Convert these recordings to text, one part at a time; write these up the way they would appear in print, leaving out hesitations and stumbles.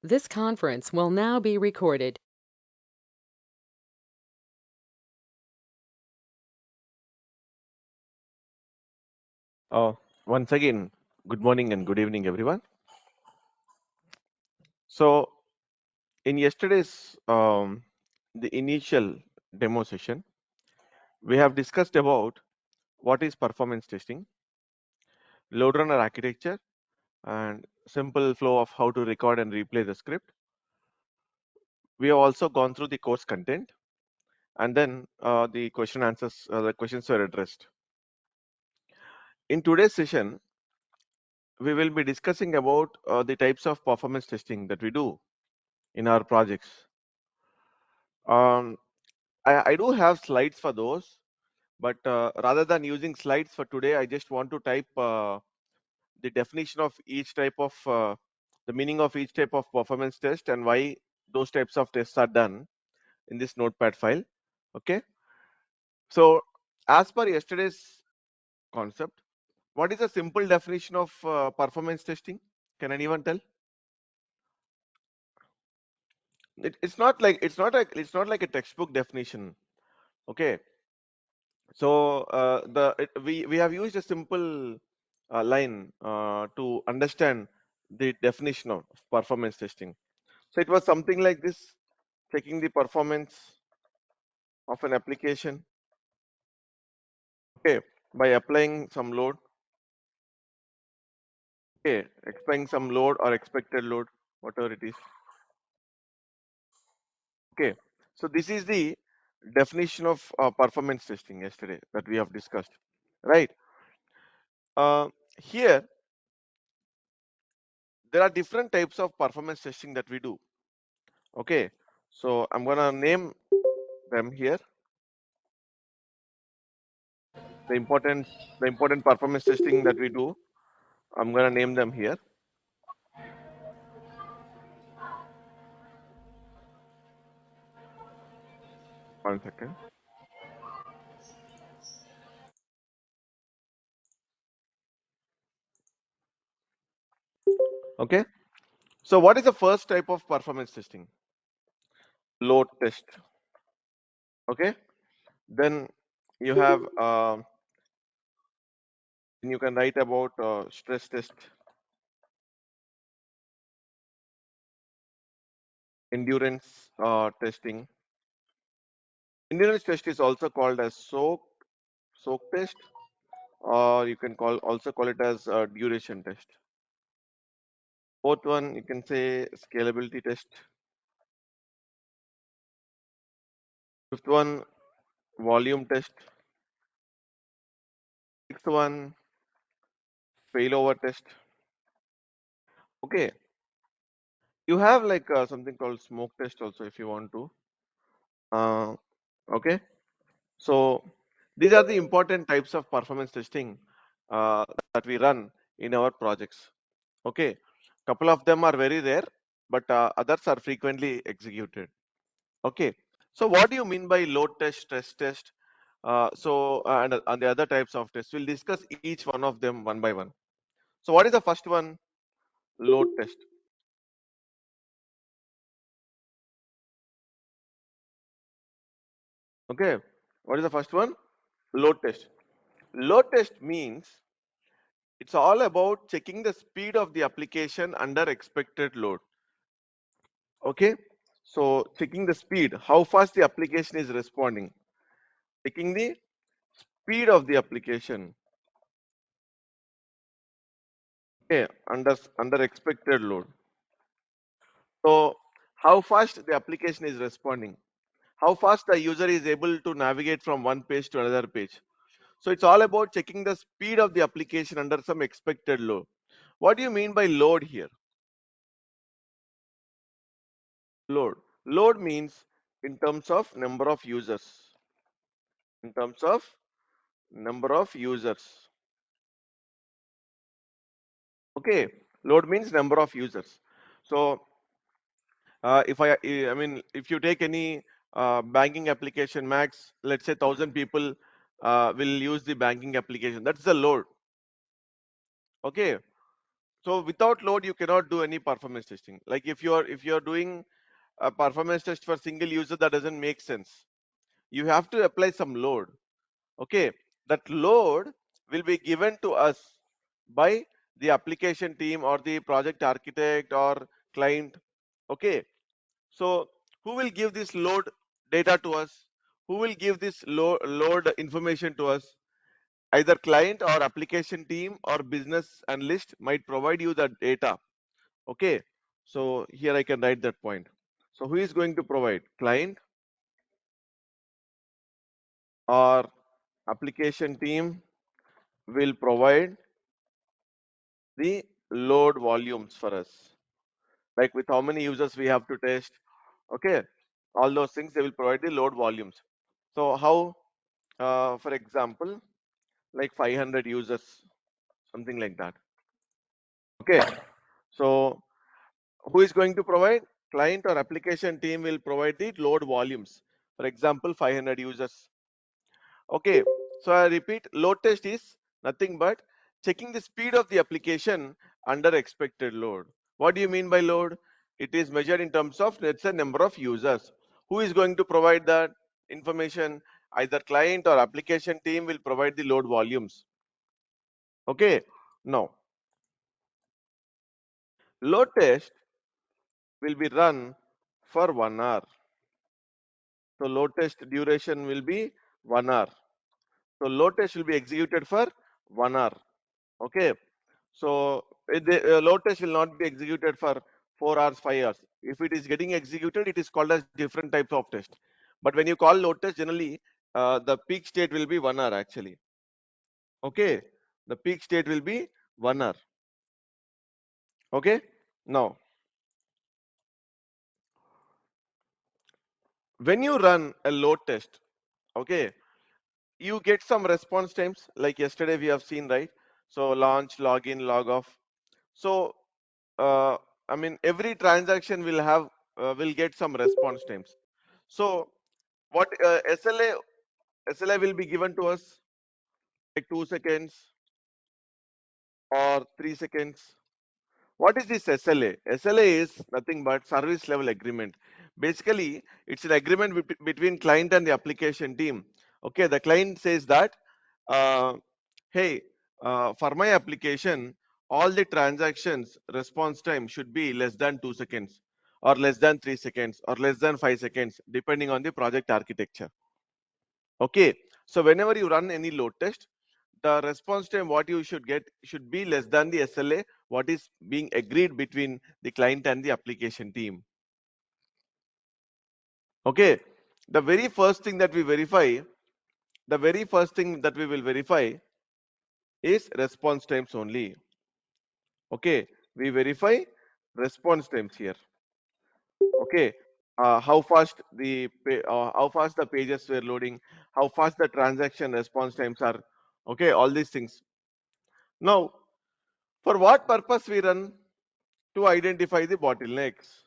This conference will now be recorded. Uh, Once again, good morning and good evening, everyone. So, in yesterday's the initial demo session, we have discussed about what is performance testing, LoadRunner architecture, and simple flow of how to record and replay the script. We have also gone through the course content, and then the questions were addressed. In today's session, we will be discussing about the types of performance testing that we do in our projects. Um, I do have slides for those, but rather than using slides for today, I just want to type the definition of each type of the meaning of each type of performance test and why those types of tests are done in this notepad file. Okay. So as per yesterday's concept, what is a simple definition of performance testing? Can anyone tell? It's not like a textbook definition. Okay. So we have used a simple line to understand the definition of performance testing. So it was something like this: checking the performance of an application, okay, by applying some load, okay, applying some load or expected load, whatever it is. Okay, so this is the definition of performance testing yesterday that we have discussed, right? Uh, Here there are different types of performance testing that we do. Okay, so I'm gonna name them here. The important the important performance testing that we do. I'm gonna name them here. One second. Okay. So what is the first type of performance testing? Load test. Okay. Then you have you can write about stress test, endurance testing. Endurance test is also called as soak test, or you can call it as duration test. Fourth one, you can say scalability test. Fifth one, volume test. Sixth one, failover test. Okay, you have like something called smoke test also if you want to. Uh, okay, so these are the important types of performance testing uh, that we run in our projects. Okay, couple of them are very rare, but others are frequently executed. Okay, so what do you mean by load test, stress test? And the other types of tests, we'll discuss each one of them one by one. So what is the first one? Load test. Okay, what is the first one? Load test. Load test means it's all about checking the speed of the application under expected load. Okay, so checking the speed, how fast the application is responding, checking the speed of the application, okay, under expected load. So how fast the application is responding, how fast the user is able to navigate from one page to another page. So it's all about checking the speed of the application under some expected load. What do you mean by load here? Load. Load means in terms of number of users. In terms of number of users. Okay. Load means number of users. So I mean, if you take any banking application, max, let's say 1,000 people will use the banking application. That's the load. Okay. So without load, you cannot do any performance testing. Like if you're doing a performance test for single user, that doesn't make sense. You have to apply some load. Okay, that load will be given to us by the application team or the project architect or client. Okay, so who will give this load data to us? Who will give this load information to us? Either client or application team or business analyst might provide you the data. Okay, so here I can write that point. So who is going to provide? Client or application team will provide the load volumes for us. Like with how many users we have to test. Okay, all those things they will provide the load volumes. So how, for example, like 500 users, something like that. Okay, so who is going to provide? Client or application team will provide the load volumes. For example, 500 users. Okay, so I repeat, load test is nothing but checking the speed of the application under expected load. What do you mean by load? It is measured in terms of, let's say, number of users. Who is going to provide that information? Either client or application team will provide the load volumes. Okay, now load test will be run for 1 hour. So load test duration will be 1 hour. So load test will be executed for 1 hour. Okay. So the load test will not be executed for 4 hours, 5 hours. If it is getting executed, it is called as different types of test. But when you call load test, generally the peak state will be 1 hour actually. Okay. The peak state will be 1 hour. Okay. Now, when you run a load test, okay, you get some response times like yesterday we have seen, right? So launch, login, log off. So I mean every transaction will get some response times. So what SLA will be given to us like 2 seconds or 3 seconds. What is this SLA? SLA is nothing but service level agreement. Basically, it's an agreement between client and the application team. Okay, the client says that, uh, hey, for my application, all the transactions response time should be less than 2 seconds, or less than 3 seconds, or less than 5 seconds, depending on the project architecture. Okay, so whenever you run any load test, the response time what you should get should be less than the SLA, what is being agreed between the client and the application team. Okay, the very first thing that we verify, the very first thing that we will verify is response times only. Okay, we verify response times here. Okay, how fast the pages were loading, how fast the transaction response times are. Okay, all these things. Now, for what purpose we run? To identify the bottlenecks.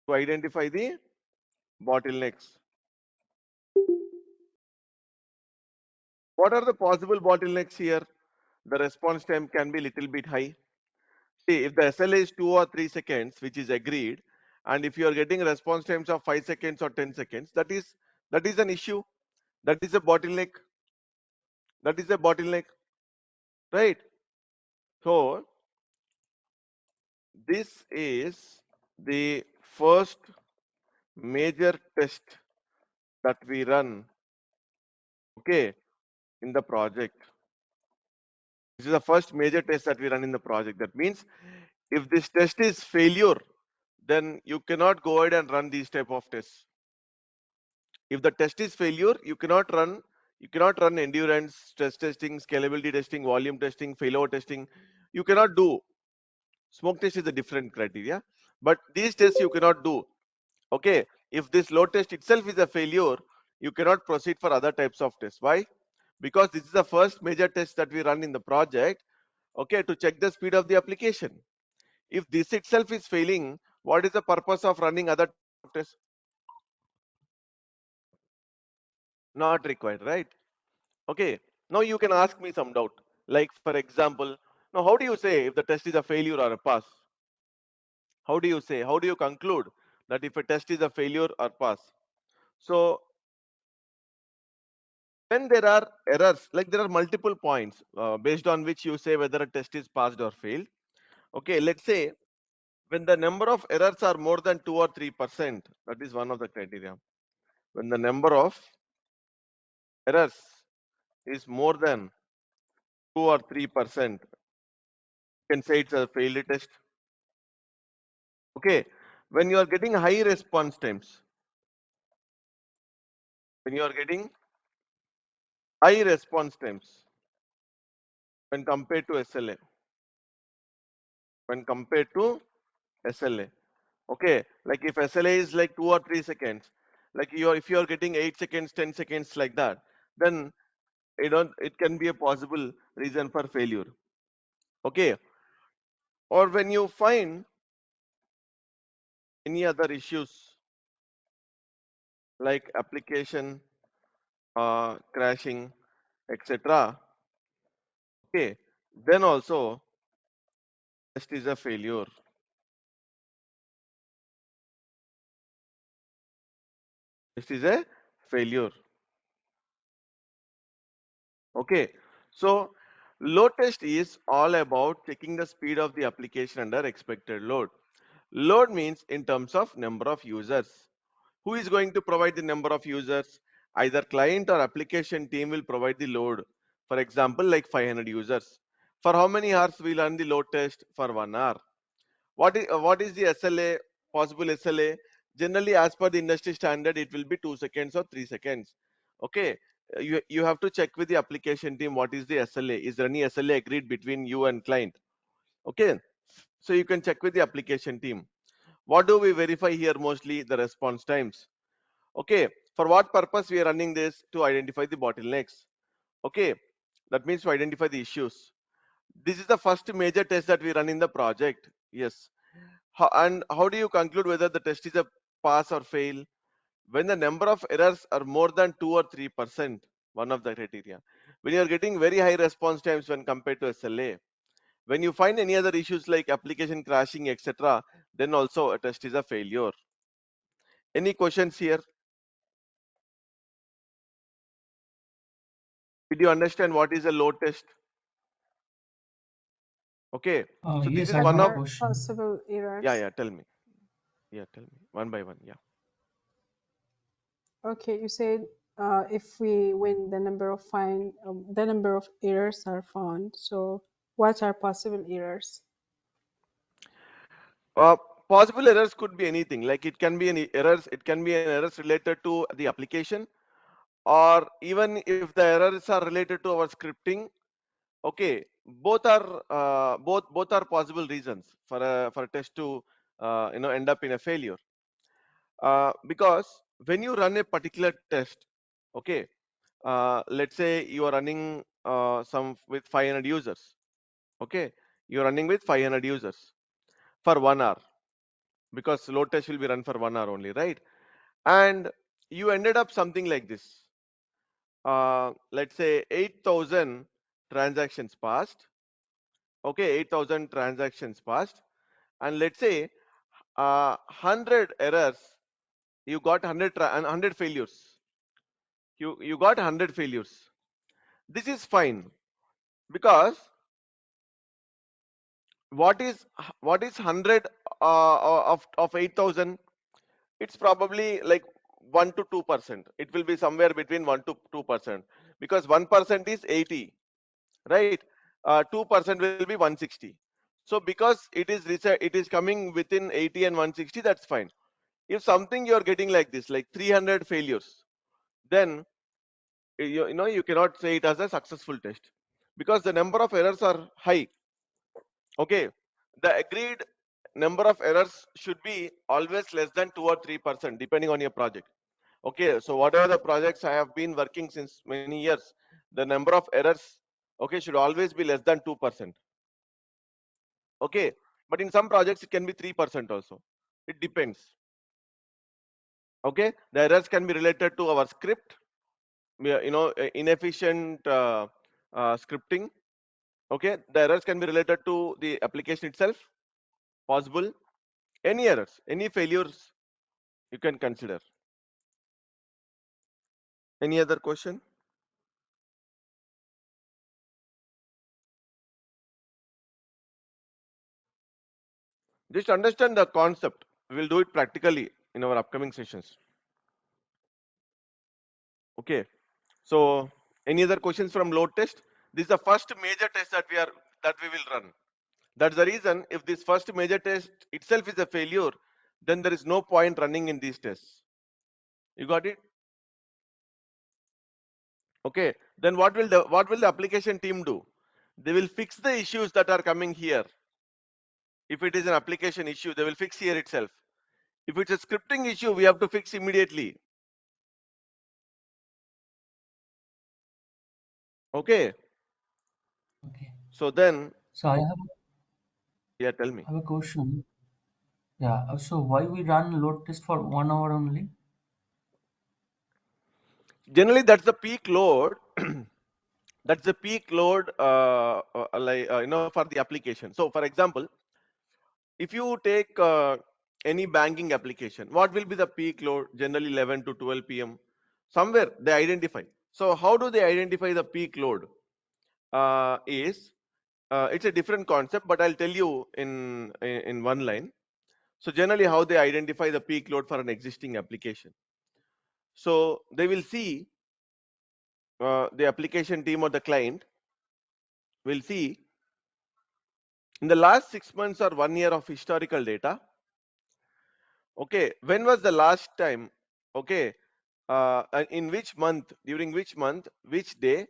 To identify the bottlenecks. What are the possible bottlenecks here? The response time can be little bit high. See, if the SLA is 2 or 3 seconds, which is agreed, and if you are getting response times of 5 seconds or 10 seconds, that is an issue. That is a bottleneck. That is a bottleneck, right? So this is the first major test that we run, okay, in the project. This is the first major test that we run in the project. That means if this test is failure, then you cannot go ahead and run these type of tests. If the test is failure, you cannot run endurance, stress testing, scalability testing, volume testing, failover testing. You cannot do. Smoke test is a different criteria, but these tests you cannot do. Okay, if this load test itself is a failure, you cannot proceed for other types of tests. Why? Because this is the first major test that we run in the project, okay, to check the speed of the application. If this itself is failing, what is the purpose of running other types of tests? Not required, right? Okay, now you can ask me some doubt. Like for example, Now, how do you say if the test is a failure or a pass? How do you say? How do you conclude that if a test is a failure or pass? So when there are errors, like there are multiple points based on which you say whether a test is passed or failed. Okay, let's say when the number of errors are more than 2 or 3%, that is one of the criteria. When the number of errors is more than 2 or 3%, you can say it's a failed test. Okay, when you are getting high response times, when you are getting high response times when compared to SLA, when compared to SLA. Okay, like if SLA is like 2 or 3 seconds, like you are if you are getting 8 seconds, 10 seconds like that, then it can be a possible reason for failure. Okay, or when you find any other issues like application crashing, etc. Okay, then also test is a failure. This is a failure. Okay, so load test is all about checking the speed of the application under expected load. Load means in terms of number of users. Who is going to provide the number of users? Either client or application team will provide the load. For example, like 500 users. For how many hours we run the load test? For 1 hour. What is the SLA, possible SLA? Generally, as per the industry standard, it will be 2 seconds or 3 seconds. Okay, you have to check with the application team what is the SLA. Is there any SLA agreed between you and client? Okay, so you can check with the application team. What do we verify here? Mostly the response times. Okay, for what purpose we are running this? To identify the bottlenecks. Okay, that means to identify the issues. This is the first major test that we run in the project. Yes. And how do you conclude whether the test is a pass or fail? When the number of errors are more than 2 or 3%, one of the criteria. When you are getting very high response times when compared to SLA. When you find any other issues like application crashing, etc., then also a test is a failure. Any questions here? Did you understand what is a load test? Okay, so this Yes, is I What one have a of, are question. possible yeah, errors? yeah, tell me. Yeah, tell me. One by one. Yeah. Okay, you said if we when the number of errors are found. So what are possible errors? Uh, Possible errors could be anything. Like it can be it can be an errors related to the application, or even if the errors are related to our scripting. Okay, both are possible reasons for a test to end up in a failure. Because when you run a particular test, okay, let's say you are running some with 500 users. Okay, you're running with 500 users for 1 hour, because load test will be run for 1 hour only, right? And you ended up something like this. Let's say 8,000 transactions passed. Okay, 8,000 transactions passed, and let's say 100 errors. You got 100 failures. You got 100 failures. This is fine, because what is 100 of 8,000? It's probably like 1 to 2%. It will be somewhere between 1 to 2%, because 1% is 80, right? 2% will be 160. So because it is coming within 80 and 160, that's fine. If something you're getting like this, like 300 failures, then you cannot say it as a successful test, because the number of errors are high. Okay, the agreed number of errors should be always less than 2 or 3%, depending on your project. Okay, so whatever the projects I have been working since many years, the number of errors, okay, should always be less than 2%. Okay, but in some projects it can be 3% also. It depends. Okay, the errors can be related to our script, inefficient scripting. Okay, the errors can be related to the application itself, possible, any errors, any failures you can consider. Any other question? Just understand the concept. We will do it practically in our upcoming sessions. Okay. So, any other questions from load test? This is the first major test that we will run. That's the reason if this first major test itself is a failure, then there is no point running in these tests. You got it? Okay. Then what will the application team do? They will fix the issues that are coming here. If it is an application issue, they will fix here itself. If it's a scripting issue, we have to fix immediately. Okay. Okay. So then, So yeah, tell me. have a question. Yeah. So why we run load test for 1 hour only? Generally, that's the peak load. That's the peak load, for the application. So, for example, if you take any banking application, what will be the peak load? Generally, 11 to 12 p.m. Somewhere they identify. So, how do they identify the peak load? Is It's a different concept, but I'll tell you in one line. So, generally, how they identify the peak load for an existing application. So, they will see the application team or the client will see in the last 6 months or 1 year of historical data. Okay, when was the last time? Okay, in which month, during which day,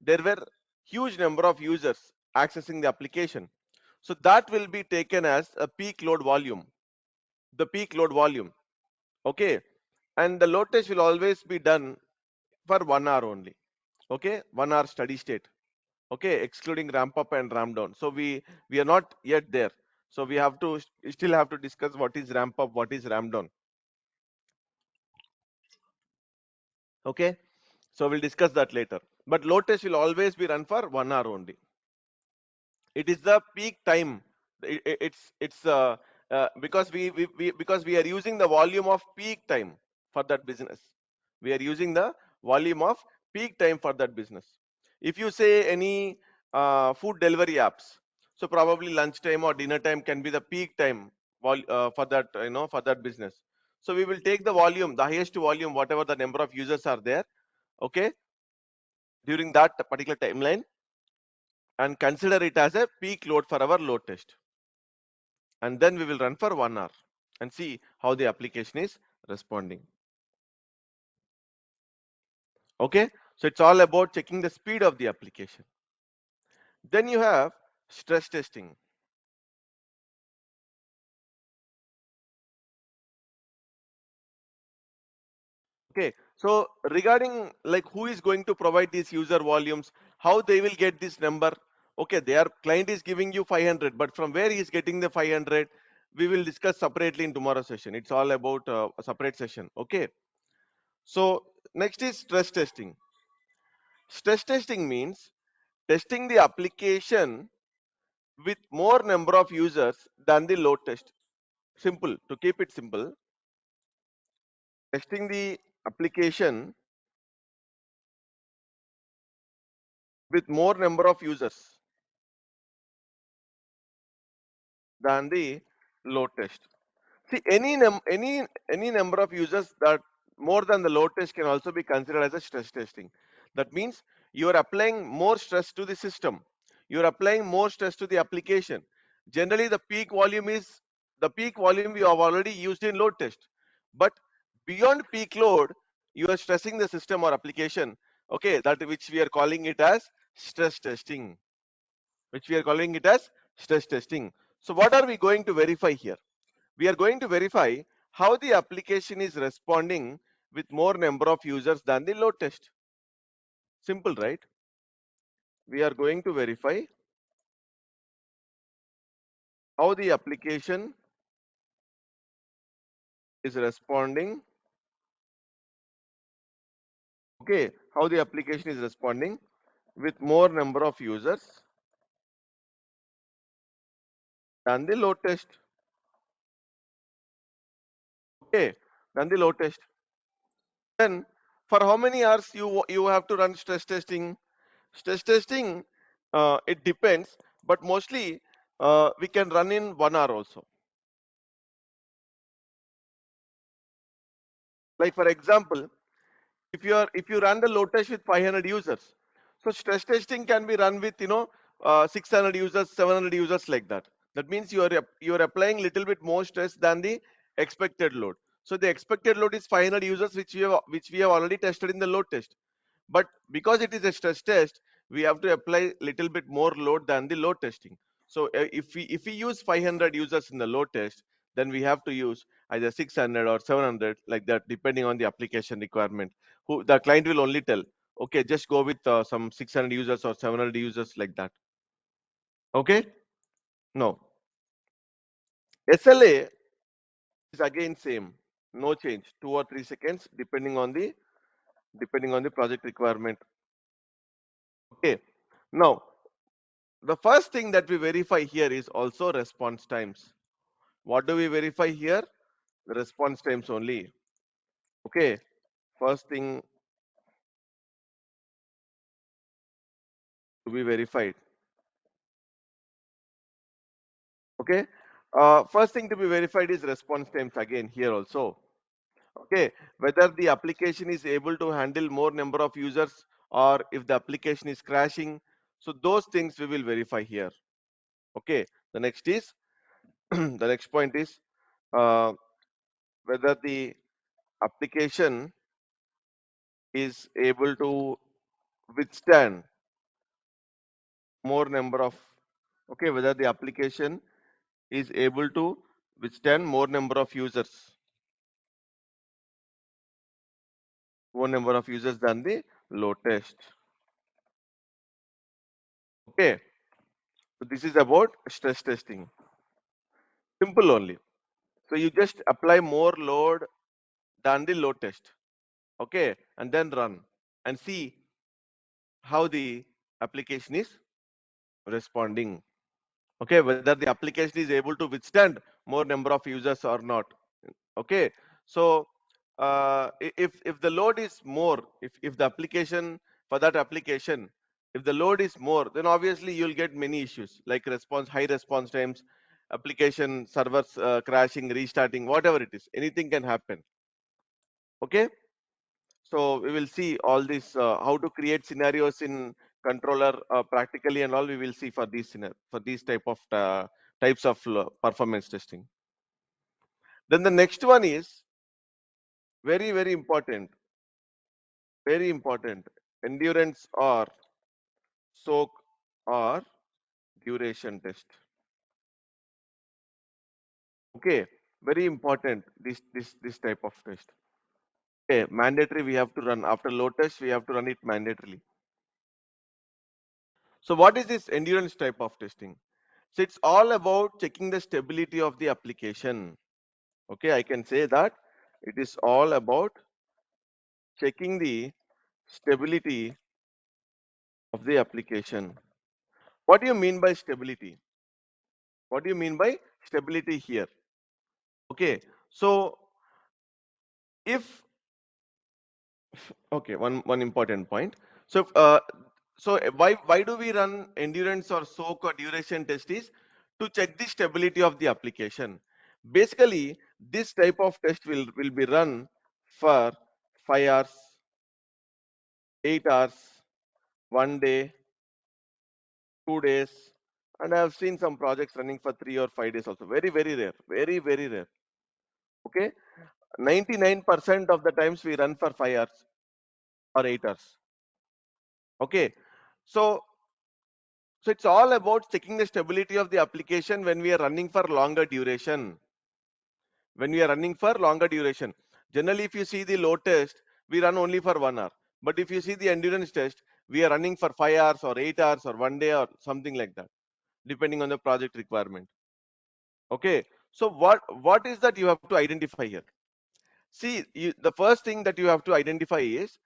there were huge number of users accessing the application. So that will be taken as a peak load volume, the peak load volume. Okay, and the load test will always be done for 1 hour only. Okay, 1 hour steady state. Okay, excluding ramp up and ramp down. So we are not yet there. So we still have to discuss what is ramp up, what is ramp down. Okay, so we'll discuss that later. But load test will always be run for 1 hour only. It is the peak time. It's because because we are using the volume of peak time for that business. We are using the volume of peak time for that business. If you say any food delivery apps, so probably lunchtime or dinner time can be the peak time for that, for that business. So we will take the volume, the highest volume, whatever the number of users are there. Okay, during that particular timeline, and consider it as a peak load for our load test. And then we will run for 1 hour and see how the application is responding. Okay, so it's all about checking the speed of the application. Then you have stress testing. Okay, so regarding like who is going to provide these user volumes, how they will get this number. Okay, their client is giving you 500, but from where he is getting the 500, we will discuss separately in tomorrow's session. It's all about a separate session. Okay, so next is stress testing. Stress testing means testing the application with more number of users than the load test. Simple, to keep it simple, testing the application with more number of users than the load test. See, any number of users that more than the load test can also be considered as a stress testing. That means you are applying more stress to the system. You are applying more stress to the application. Generally, the peak volume you have already used in load test. But beyond peak load, you are stressing the system or application. Okay, that which we are calling it as stress testing. Which we are calling it as stress testing. So what are we going to verify here? We are going to verify how the application is responding with more number of users than the load test. Simple, right? We are going to verify how the application is responding. Okay, how the application is responding with more number of users run the load test. Okay, run the load test. Then for how many hours you have to run stress testing? Stress testing, it depends, but mostly we can run in 1 hour also. Like for example, if you run the load test with 500 users, so stress testing can be run with 600 users, 700 users, like that. That means you are applying little bit more stress than the expected load. So the expected load is 500 users, which we have already tested in the load test. But because it is a stress test, we have to apply little bit more load than the load testing. So if we use 500 users in the load test, then we have to use either 600 or 700, like that, depending on the application requirement. Who the client will only tell, okay, just go with some 600 users or 700 users, like that. Okay. No, SLA is again same, no change, 2 or 3 seconds, depending on the project requirement. Okay. Now, the first thing that we verify here is also response times. What do we verify here? The response times only. Okay. First thing to be verified. Okay. First thing to be verified is response times again here also. Okay. Whether the application is able to handle more number of users, or if the application is crashing. So those things we will verify here. Okay. The next is the next point is uh, whether the application is able to withstand more number of, okay, whether the application is able to withstand more number of users than the load test. Okay, so this is about stress testing. Simple only. So you just apply more load than the load test. Okay, and then run and see how the application is responding. Okay, whether the application is able to withstand more number of users or not. Okay, so if the load is more, if the application, for that application, if the load is more, then obviously you'll get many issues like high response times, application servers crashing, restarting, whatever it is, anything can happen. Okay, so we will see all this, how to create scenarios in controller practically, and all we will see for these types of performance testing. Then the next one is very important, very important, endurance or soak or duration test. Okay, very important, this type of test. Okay, mandatory, we have to run after load test, we have to run it mandatorily. So what is this endurance type of testing? So it's all about checking the stability of the application. Okay, I can say that it is all about checking the stability of the application. What do you mean by stability? What do you mean by stability here? Okay, so if, okay, one important point. So why do we run endurance or soak or duration test is to check the stability of the application. Basically, this type of test will be run for 5 hours, 8 hours, 1 day, 2 days, and I have seen some projects running for 3 or 5 days also. Very rare, very rare. Okay, 99% of the times we run for 5 hours or 8 hours. Okay, so it's all about checking the stability of the application when we are running for longer duration. When we are running for longer duration, generally, if you see the load test, we run only for 1 hour. But if you see the endurance test, we are running for 5 hours or 8 hours or 1 day or something like that, depending on the project requirement. Okay, so what is that you have to identify here? See, the first thing that you have to identify is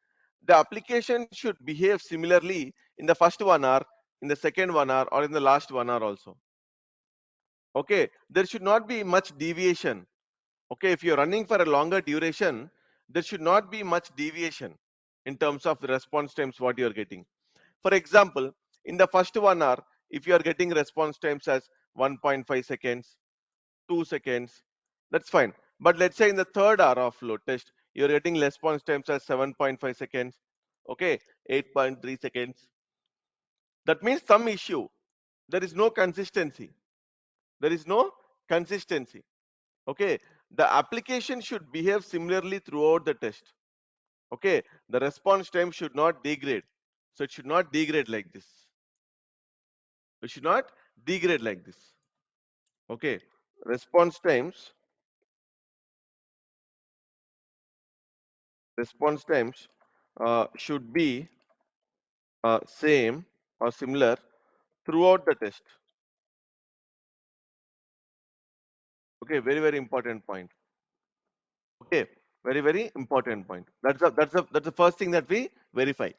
the application should behave similarly in the first 1 hour, in the second 1 hour, or in the last 1 hour also. Okay, there should not be much deviation. Okay, if you're running for a longer duration, there should not be much deviation in terms of the response times what you're getting. For example, in the first 1 hour, if you are getting response times as 1.5 seconds, 2 seconds, that's fine. But let's say in the third hour of load test, you're getting response times as 7.5 seconds, okay, 8.3 seconds. That means some issue. There is no consistency. There is no consistency. Okay, the application should behave similarly throughout the test. Okay, the response time should not degrade. So it should not degrade like this. It should not degrade like this. Okay, response times, response times should be same or similar throughout the test. Okay, very very important point. Okay, very very important point. That's the first thing that we verify.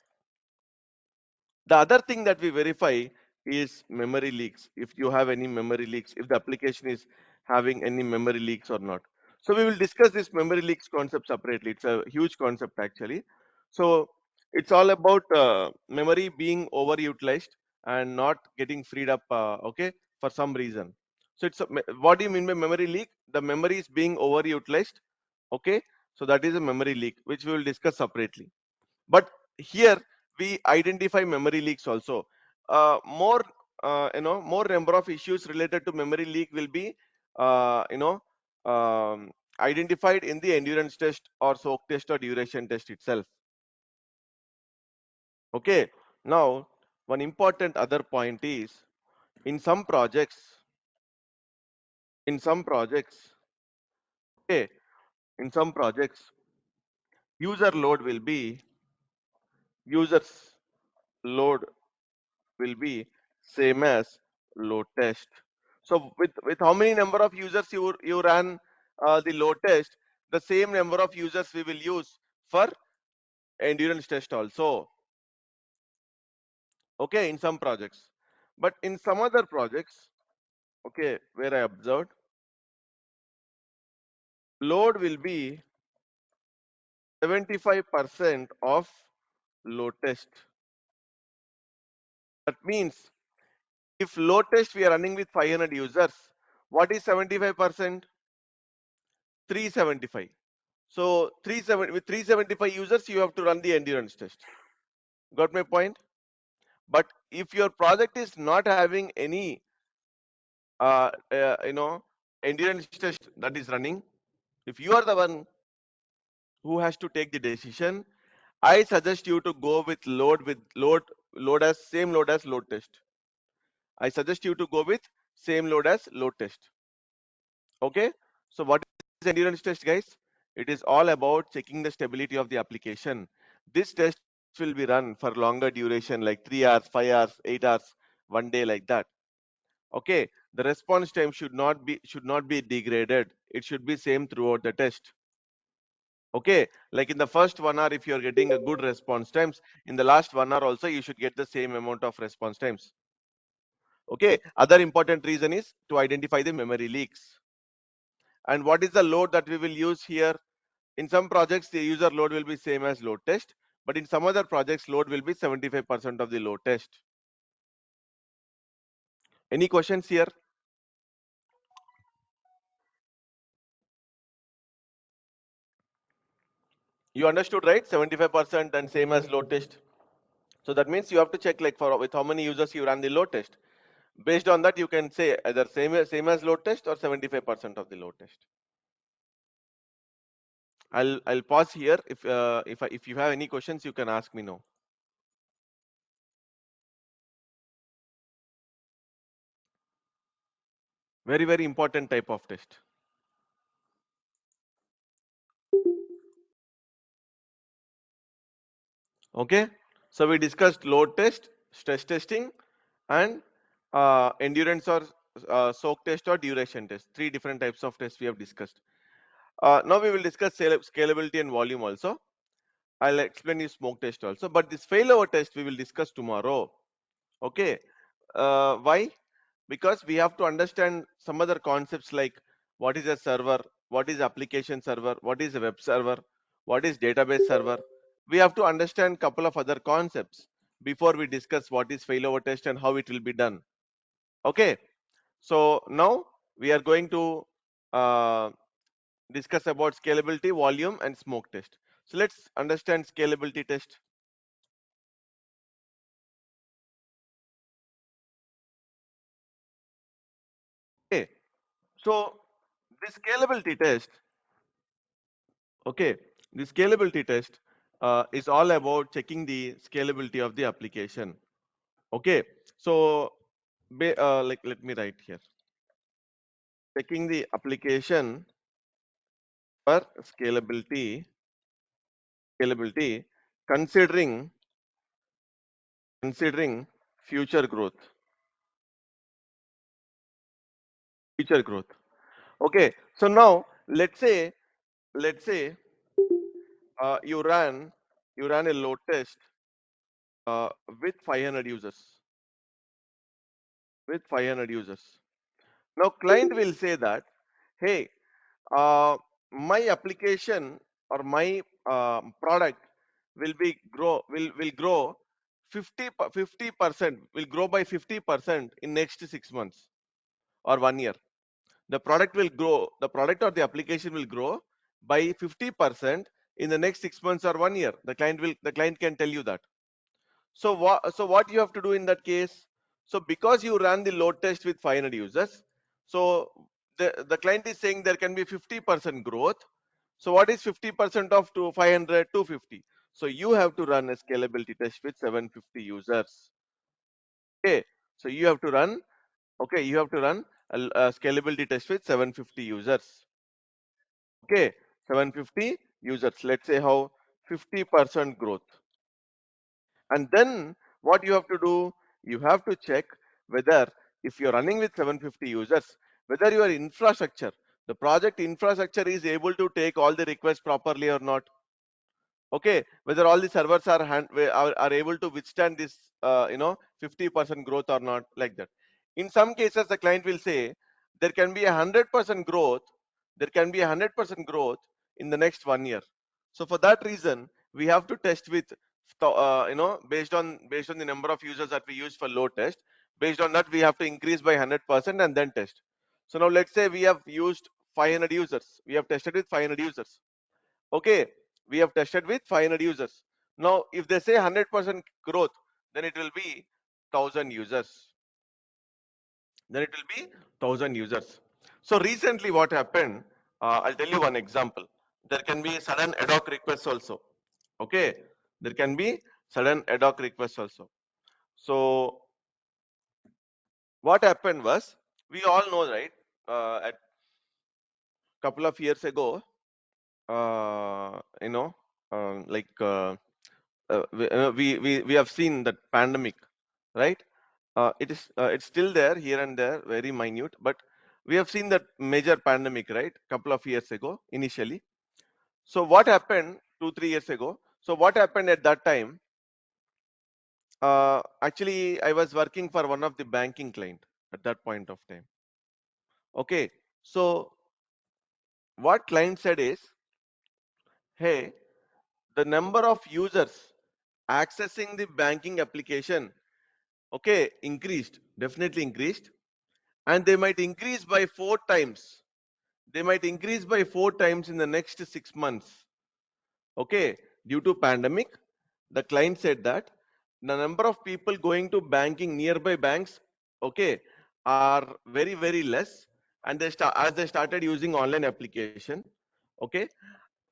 The other thing that we verify is memory leaks. If you have any memory leaks, if the application is having any memory leaks or not. So we will discuss this memory leaks concept separately. It's a huge concept actually. So it's all about memory being overutilized and not getting freed up, okay, for some reason. So what do you mean by memory leak? The memory is being overutilized, okay. So that is a memory leak, which we will discuss separately. But here we identify memory leaks also. More more number of issues related to memory leak will be uh, you know identified in the endurance test or soak test or duration test itself. Okay, now one important other point is, in some projects, in some projects okay, in some projects user load will be users load will be same as load test. So with how many number of users you run the load test, the same number of users we will use for endurance test also. Okay, in some projects, but in some other projects, okay, where I observed, load will be 75% of load test. That means if load test we are running with 500 users, what is 75%? 375. So 370 with 375 users, you have to run the endurance test. Got my point? But if your project is not having any endurance test that is running, if you are the one who has to take the decision, I suggest you to go with load as same load as load test. I suggest you to go with same load as load test. Okay. So what is endurance test, guys? It is all about checking the stability of the application. This test will be run for longer duration, like 3 hours, 5 hours, 8 hours, 1 day, like that. Okay. The response time should not be degraded. It should be same throughout the test. Okay. Like in the first 1 hour, if you're getting a good response times, in the last 1 hour also you should get the same amount of response times. Okay. Other important reason is to identify the memory leaks. And what is the load that we will use here? In some projects, the user load will be same as load test, but in some other projects, load will be 75% of the load test. Any questions here? You understood, right? 75% and same as load test. So that means you have to check like for with how many users you run the load test. Based on that, you can say either same as load test or 75% of the load test. I'll pause here. If you have any questions, you can ask me now. Very very important type of test. Okay. So we discussed load test, stress testing, and endurance or soak test or duration test. Three different types of tests we have discussed. Now we will discuss scalability and volume also. I'll explain you smoke test also, but this failover test we will discuss tomorrow. Okay. Why? because we have to understand some other concepts like what is a server, what is application server, what is a web server, what is database server. We have to understand couple of other concepts before we discuss what is failover test and how it will be done. Okay, so now we are going to uh, discuss about scalability, volume, and smoke test. So let's understand scalability test. Okay, so the scalability test, okay, the scalability test is all about checking the scalability of the application. Okay, so like let me write here, checking the application for scalability, considering considering future growth, future growth. Okay, so now let's say you ran a load test uh, with 500 users, with 500 users. Now client will say that, hey, my application or my product will grow 50% will grow by 50% in next 6 months or 1 year. The product or the application will grow by 50% in the next 6 months or 1 year. The client can tell you that. So what you have to do in that case? So because you ran the load test with 500 users, so the client is saying there can be 50% growth. So what is 50% of 500? 250. So you have to run a scalability test with 750 users. Okay. So you have to run a scalability test with 750 users. Okay. 750 users. Let's say how 50% growth. And then what you have to do, you have to check whether if you're running with 750 users, whether your infrastructure, the project infrastructure is able to take all the requests properly or not. Okay, whether all the servers are able to withstand this 50% growth or not, like that. In some cases the client will say there can be 100% growth, there can be 100% growth in the next 1 year. So for that reason we have to test with based on the number of users that we use for load test. Based on that we have to increase by 100% and then test. So now let's say we have used 500 users, we have tested with 500 users. Okay, we have tested with 500 users. Now if they say 100% growth, then it will be 1000 users, then it will be 1000 users. So recently what happened, I'll tell you one example. There can be sudden ad hoc requests also. Okay, there can be sudden ad hoc requests also. So what happened was, we all know, right, a couple of years ago, uh, you know like we have seen that pandemic, right? It's still there here and there, very minute, but we have seen that major pandemic, right? Couple of years ago initially. So what happened 2 3 years ago? So what happened at that time? Actually I was working for one of the banking client at that point of time. Okay, so what client said is, hey, the number of users accessing the banking application, okay, increased, definitely increased, and they might increase by 4 times. They might increase by 4 times in the next 6 months. Okay, due to pandemic, the client said that the number of people going to banking nearby banks, okay, are very less, and as they started using online application, okay,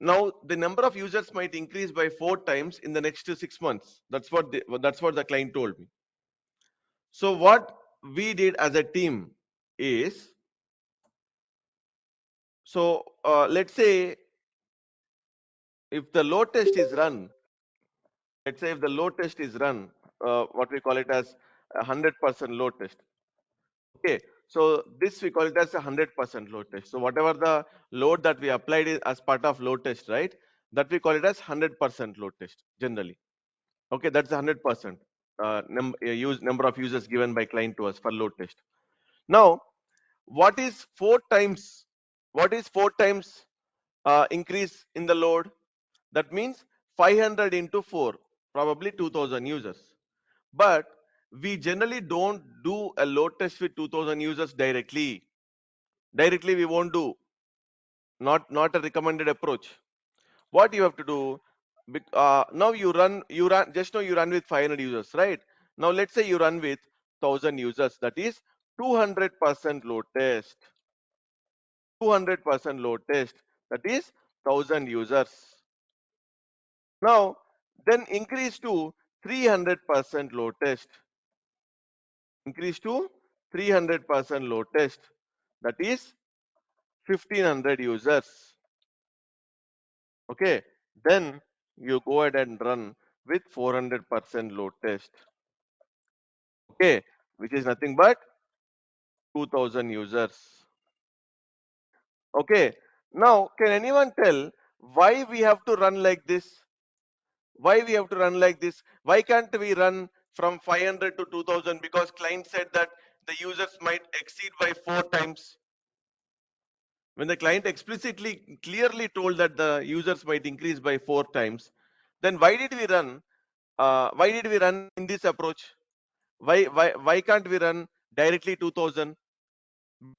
now the number of users might increase by 4 times in the next 6 months. That's what the client told me. So what we did as a team is, so let's say if the load test is run, let's say if the load test is run, what we call it as a 100% load test. Okay, so this we call it as a 100% load test. So whatever the load that we applied as part of load test, right? That we call it as 100% load test generally. Okay, that's 100% use number of users given by client to us for load test. Now, what is 4 times? What is 4 times increase in the load? That means 500 into 4, probably 2000 users. But we generally don't do a load test with 2000 users directly. Directly we won't do, not a recommended approach. What you have to do, now you run just now you run with 500 users, right? Now let's say you run with 1000 users, that is 200% load test. 200% load test, that is 1000 users. Now then increase to 300% load test. Increase to 300% load test, that is 1500 users. Okay, then you go ahead and run with 400% load test. Okay, which is nothing but 2000 users. Okay, now can anyone tell why we have to run like this? Why we have to run like this? Why can't we run from 500 to 2000? Because client said that the users might exceed by 4 times. When the client explicitly clearly told that the users might increase by 4 times, then why did we run? Why did we run in this approach? Why can't we run directly 2000?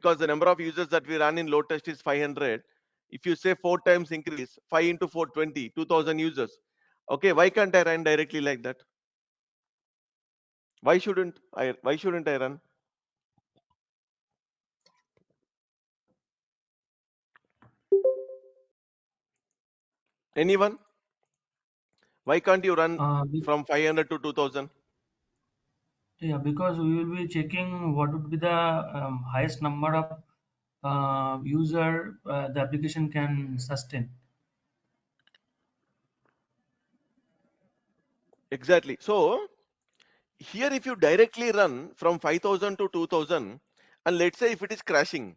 Because the number of users that we run in load test is 500. If you say 4 times increase, 5 into 4, 20, 2000 users. Okay, why can't I run directly like that? Why shouldn't I run? Anyone? Why can't you run Be- from 500 to 2000? yeah, because we will be checking what would be the highest number of user the application can sustain. Exactly. So here if you directly run from 5000 to 2000, and let's say if it is crashing,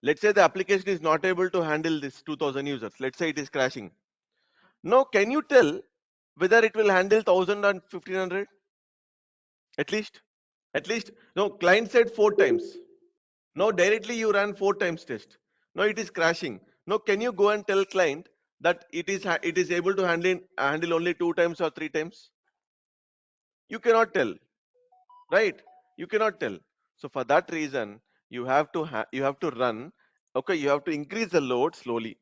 let's say the application is not able to handle this 2000 users, let's say it is crashing. Now can you tell whether it will handle 1000 and 1500? At least, no, client said 4 times. Now directly you ran 4 times test. Now it is crashing. Now can you go and tell client that it is able to handle only 2 times or 3 times? You cannot tell, right? You cannot tell. So for that reason, you have to run. Okay, you have to increase the load slowly.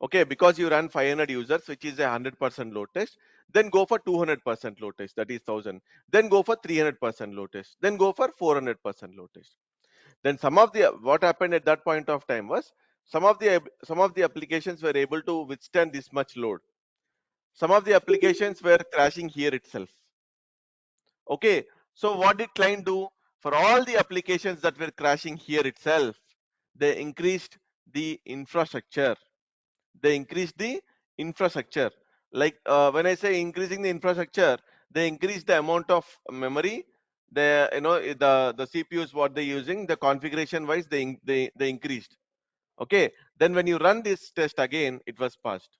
Okay, because you run 500 users, which is a 100% load test, then go for 200% load test, that is 1000. Then go for 300% load test. Then go for 400% load test. Then what happened at that point of time was some of the applications were able to withstand this much load. Some of the applications were crashing here itself. Okay, so what did client do? For all the applications that were crashing here itself, they increased the infrastructure. They increased the infrastructure. Like when I say increasing the infrastructure, they increase the amount of memory. The CPUs what they're using, the configuration wise they increased. Okay, then when you run this test again, it was passed.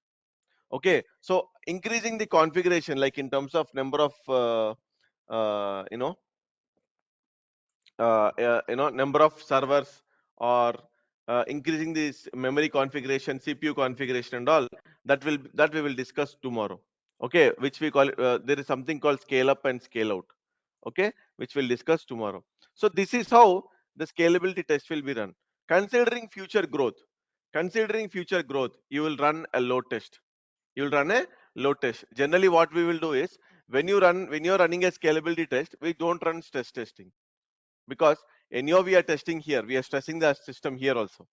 Okay, so increasing the configuration, like in terms of number of uh, you know number of servers, or increasing this memory configuration, CPU configuration and all, that we will discuss tomorrow. Okay, which we call it, there is something called scale up and scale out. Okay, which we'll discuss tomorrow. So this is how the scalability test will be run. Considering future growth, you will run a load test. You will run a load test. Generally what we will do is, when you're running a scalability test, we don't run stress testing, because anyhow we are testing here, we are stressing the system here also,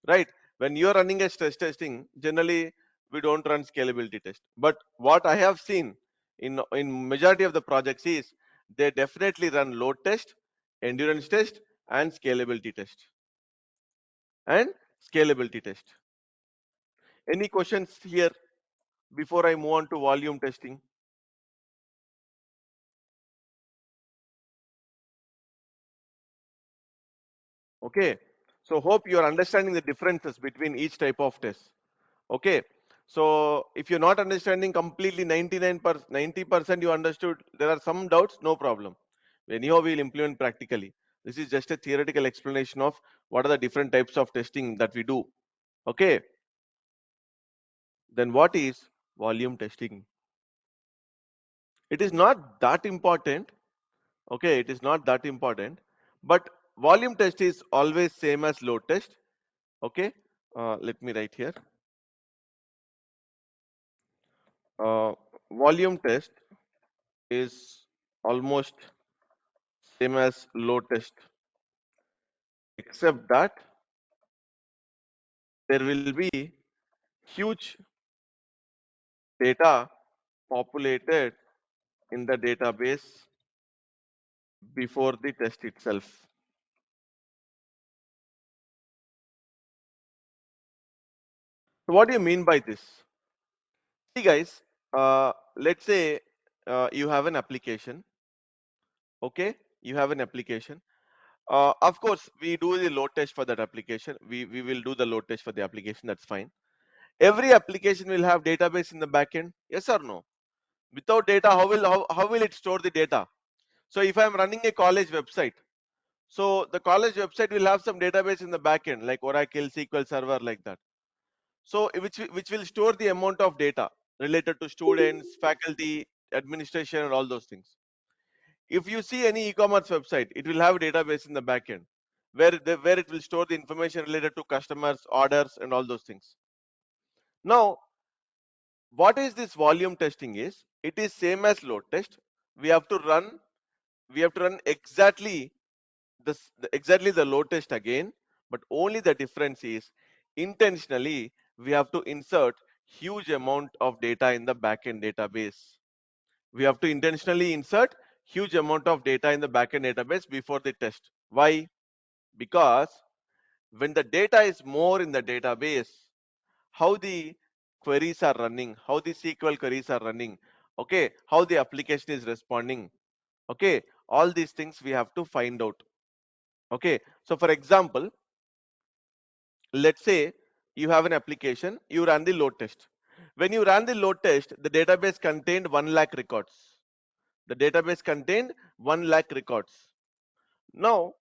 right? When you are running a stress testing, generally we don't run scalability test. But what I have seen in majority of the projects is, they definitely run load test, endurance test, and scalability test. Any questions here before I move on to volume testing? Okay, so hope you are understanding the differences between each type of test. Okay, so if you're not understanding completely 90% you understood, there are some doubts, no problem. Anyhow, we'll implement practically. This is just a theoretical explanation of what are the different types of testing that we do. Okay. Then what is volume testing? It is not that important. Okay, it is not that important, but volume test is always same as load test. Okay, let me write here. Uh, Volume test is almost same as load test, except that there will be huge data populated in the database before the test itself. So what do you mean by this? See guys, let's say you have an application. Okay, you have an application. Of course, we do the load test for that application. We will do the load test for the application. That's fine. Every application will have database in the backend. Yes or no? Without data, how will it store the data? So if I'm running a college website, so the college website will have some database in the backend, like Oracle, SQL Server, like that. So which will store the amount of data related to students, faculty, administration, and all those things. If you see any e-commerce website, it will have a database in the backend where it will store the information related to customers, orders, and all those things. Now, what is this volume testing is? It is same as load test. We have to run exactly exactly the load test again, but only the difference is intentionally we have to insert huge amount of data in the backend database. We have to intentionally insert huge amount of data in the backend database before the test. Why? Because when the data is more in the database, how the queries are running, how the SQL queries are running, okay, how the application is responding, okay, all these things we have to find out. Okay, so for example, let's say you have an application, you run the load test. When you ran the load test, the database contained 1 lakh records. The database contained 1 lakh records. Now,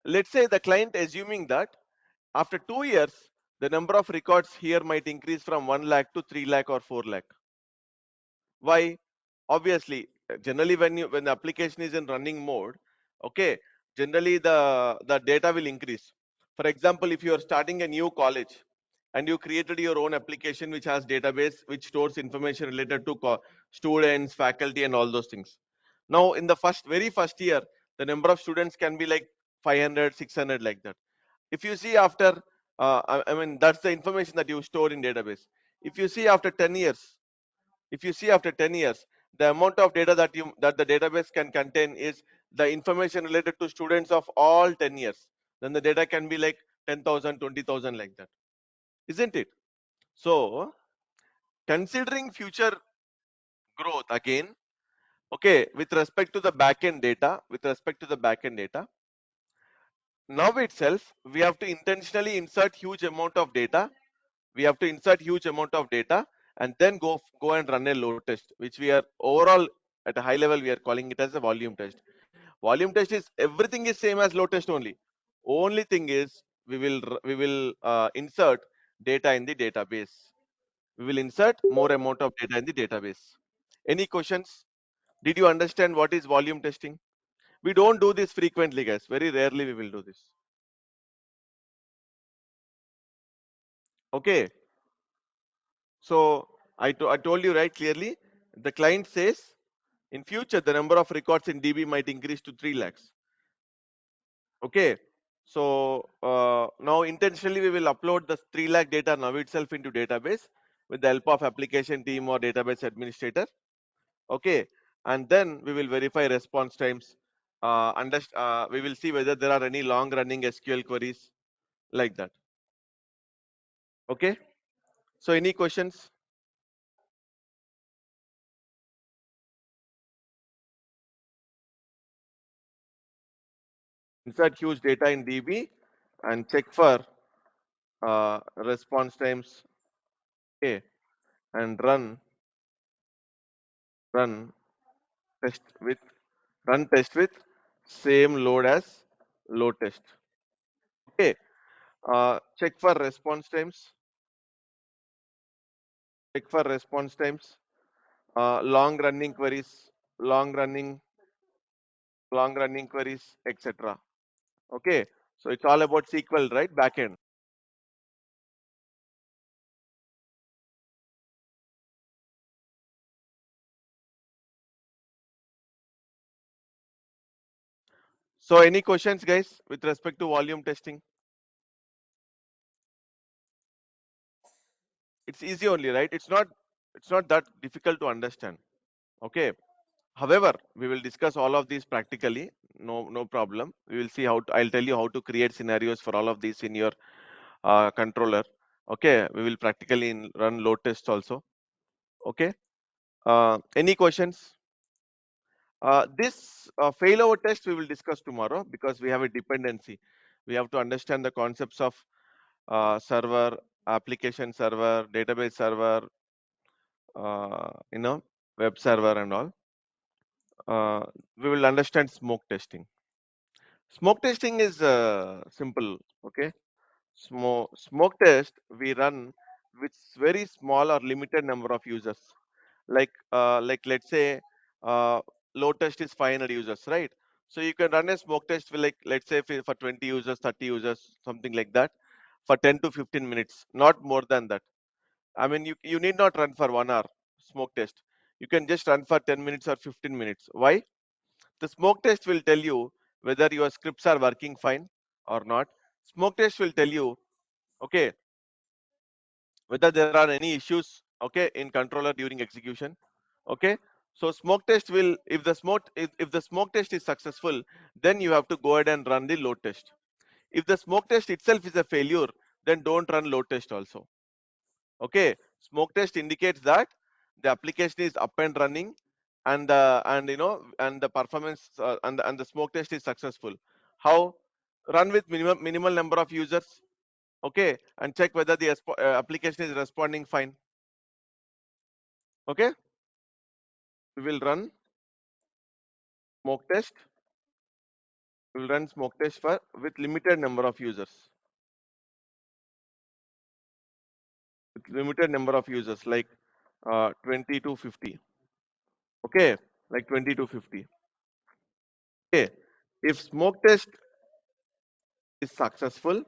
let's say the client assuming that after 2 years, the number of records here might increase from 1 lakh to 3 lakh or 4 lakh. Why? Obviously, generally when the application is in running mode, okay, generally the data will increase. For example, if you are starting a new college and you created your own application which has database which stores information related to students, faculty, and all those things. Now, in the very first year, the number of students can be like 500, 600, like that. If you see after, I mean, that's the information that you store in database. If you see after 10 years, if you see after 10 years, the amount of data that the database can contain is the information related to students of all 10 years. Then the data can be like 10,000, 20,000, like that, isn't it? So considering future growth again, okay, with respect to the backend data, now itself we have to intentionally insert huge amount of data. We have to insert huge amount of data and then go and run a load test, which we are overall at a high level we are calling it as a volume test. Volume test is everything is same as load test only. Only thing is we will insert data in the database. We will insert more amount of data in the database. Any questions? Did you understand what is volume testing? We don't do this frequently, guys. Very rarely we will do this. Okay. So I told you right clearly. The client says in future the number of records in DB might increase to 3 lakhs. Okay. So now intentionally we will upload the 3 lakh data now itself into database with the help of application team or database administrator. Okay. And then we will verify response times. We will see whether there are any long running SQL queries, like that. Okay. So any questions? Insert huge data in DB and check for response times. Okay. And run test with run test with same load as load test. Okay, check for response times, check for response times, long running queries, long running, long running queries, etc. Okay, so it's all about SQL, right? Backend. So any questions, guys, with respect to volume testing? It's easy only, right? It's not that difficult to understand. Okay. However, we will discuss all of these practically. No problem. We will see how I'll tell you how to create scenarios for all of these in your controller. Okay. We will practically run load tests also. Okay. Any questions? This failover test we will discuss tomorrow because we have a dependency. We have to understand the concepts of server, application server, database server, you know, web server and all. We will understand smoke testing. Smoke testing is simple. Okay, smoke test we run with very small or limited number of users. Like let's say load test is 500 users, right? So you can run a smoke test with, like, let's say for 20 users, 30 users, something like that, for 10 to 15 minutes, not more than that. I mean, you need not run for 1 hour smoke test. You can just run for 10 minutes or 15 minutes. Why? The smoke test will tell you whether your scripts are working fine or not. Smoke test will tell you, okay, whether there are any issues, okay, in controller during execution. Okay. So smoke test will, if the smoke test is successful, then you have to go ahead and run the load test. If the smoke test itself is a failure, then don't run load test also. Okay, smoke test indicates that the application is up and running, and the performance and the smoke test is successful. How? Run with minimal number of users. Okay, and check whether the application is responding fine. Okay, we will run smoke test. We will run smoke test for with limited number of users. With limited number of users, like 20 to 50. Okay, like 20 to 50. Okay, if smoke test is successful,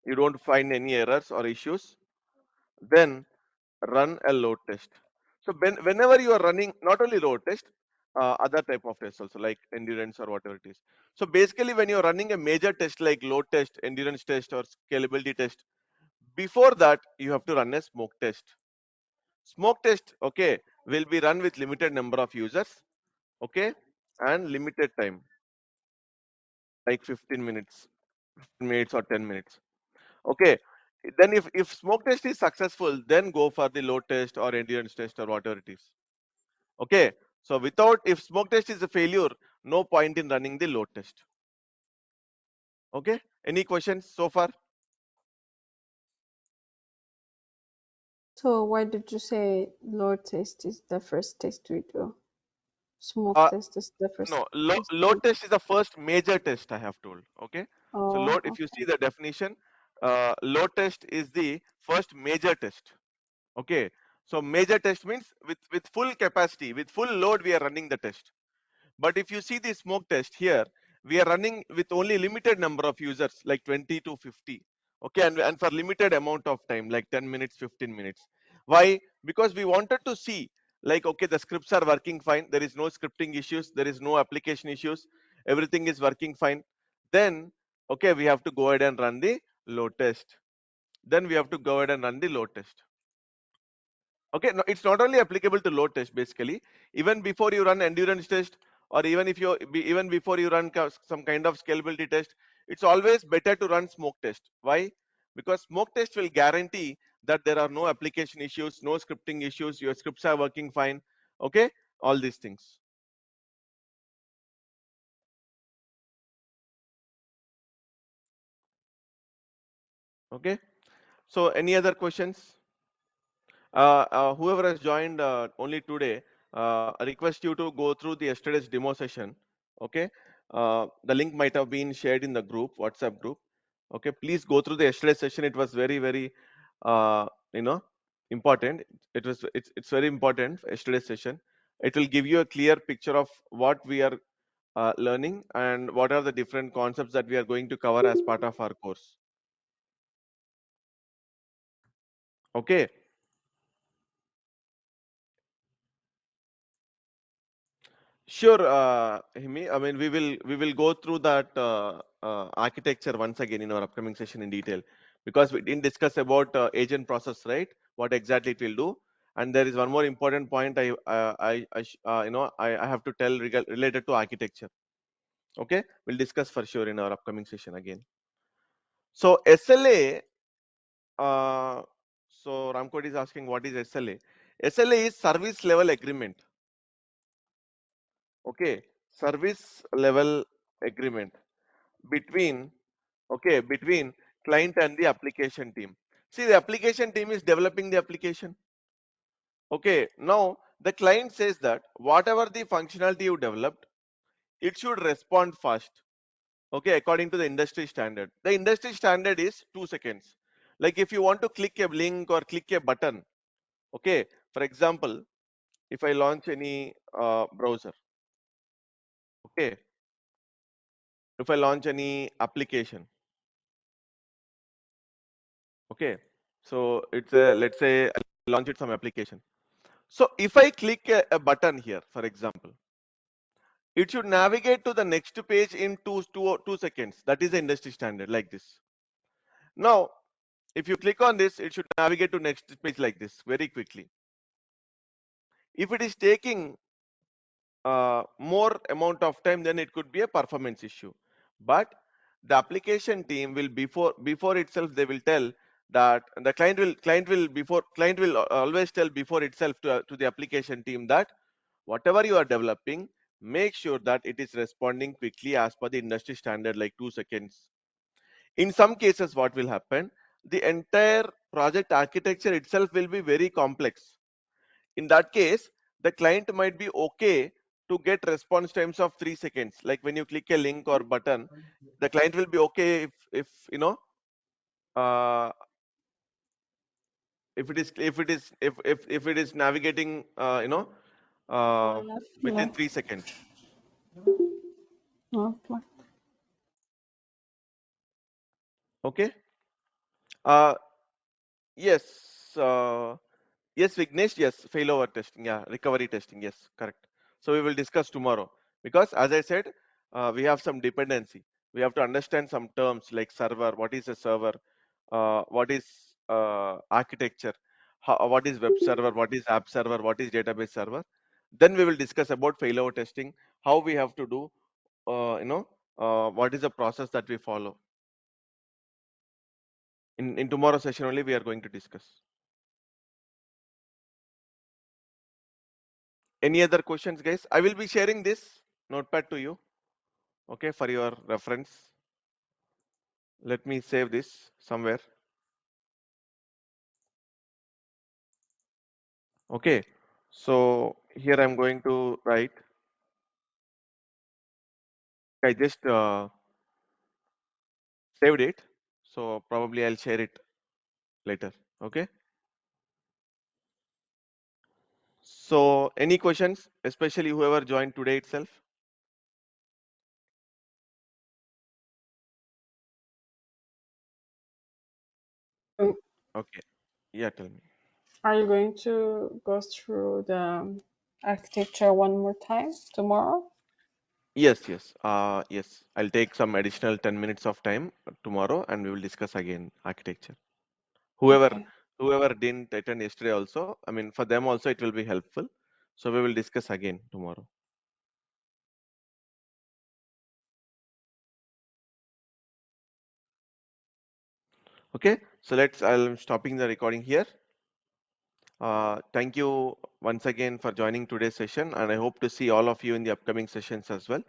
you don't find any errors or issues, then run a load test. So whenever you are running not only load test, other type of tests also, like endurance or whatever it is. So basically, when you're running a major test like load test, endurance test, or scalability test, before that you have to run a smoke test. Smoke test, okay, will be run with limited number of users, okay, and limited time, like 15 minutes, 15 minutes or 10 minutes. Okay, then if smoke test is successful, then go for the load test or endurance test or whatever it is. Okay, so without, if smoke test is a failure, no point in running the load test. Okay, any questions so far? So why did you say load test is the first test we do? Smoke uh test is the first no, test load we do. test is the first major test I have told. Okay, so Oh, load, if you okay. see the definition, load test is the first major test. Okay, so major test means with full capacity, with full load we are running the test. But if you see the smoke test here, we are running with only limited number of users, like 20 to 50. Okay, and for limited amount of time, like 10 minutes, 15 minutes. Why? Because we wanted to see, like, okay, the scripts are working fine. There is no scripting issues. There is no application issues. Everything is working fine. Then, okay, we have to go ahead and run the load test. Then we have to go ahead and run the load test. Okay, no, it's not only applicable to load test. Basically, even before you run endurance test, or even if you even before you run some kind of scalability test, it's always better to run smoke test. Why? Because smoke test will guarantee that there are no application issues, no scripting issues, your scripts are working fine. Okay, all these things. Okay, so any other questions? Whoever has joined only today, I request you to go through the yesterday's demo session. Okay, The link might have been shared in the group, WhatsApp group. Okay, please go through the yesterday session. It was very, very, uh, you know, important. It's very important. Yesterday's session. It will give you a clear picture of what we are learning and what are the different concepts that we are going to cover as part of our course. Okay. Sure, Himi. I mean, we will go through that architecture once again in our upcoming session in detail, because we didn't discuss about agent process, right? What exactly it will do, and there is one more important point I have to tell related to architecture. Okay, we'll discuss for sure in our upcoming session again. So SLA. Uh, so Ramkot is asking what is SLA. SLA is service level agreement. Okay, service level agreement between, okay, between client and the application team. See, the application team is developing the application. Okay, now the client says that whatever the functionality you developed, it should respond fast. Okay, according to the industry standard. The industry standard is 2 seconds. Like if you want to click a link or click a button, okay, for example, if I launch any browser, okay, if I launch any application, okay, so it's a, let's say I launch it some application. So if I click a button here, for example, it should navigate to the next page in 2 seconds. That is the industry standard, like this. Now, if you click on this, it should navigate to next page like this very quickly. If it is taking more amount of time, then it could be a performance issue. But the application team will before itself they will tell that the client will always tell before itself to the application team that whatever you are developing, make sure that it is responding quickly as per the industry standard, like 2 seconds. In some cases, what will happen? The entire project architecture itself will be very complex. In that case, the client might be okay to get response times of 3 seconds. Like when you click a link or button, the client will be okay if you know uh, if it is navigating uh, within No, 3 seconds. no. Okay. Uh, yes. Uh, yes, Vignesh. Yes, failover testing. Yeah, recovery testing. Yes, correct. So we will discuss tomorrow, because, as I said, we have some dependency. We have to understand some terms like server. What is a server? What is architecture? What is web server? What is app server? What is database server? Then we will discuss about failover testing. How we have to do. What is the process that we follow? In tomorrow's session only we are going to discuss. Any other questions, guys? I will be sharing this notepad to you, okay, for your reference. Let me save this somewhere. Okay, so here I'm going to write. I just saved it, so probably I'll share it later. Okay. So any questions, especially whoever joined today itself? Um, Okay. Yeah, tell me. Are you going to go through the architecture one more time tomorrow? Yes, yes. Yes. I'll take some additional 10 minutes of time tomorrow and we will discuss again architecture. Whoever Okay. whoever didn't attend yesterday also, I mean, for them also it will be helpful, so we will discuss again tomorrow. Okay, so I'm stopping the recording here. Thank you once again for joining today's session, and I hope to see all of you in the upcoming sessions as well.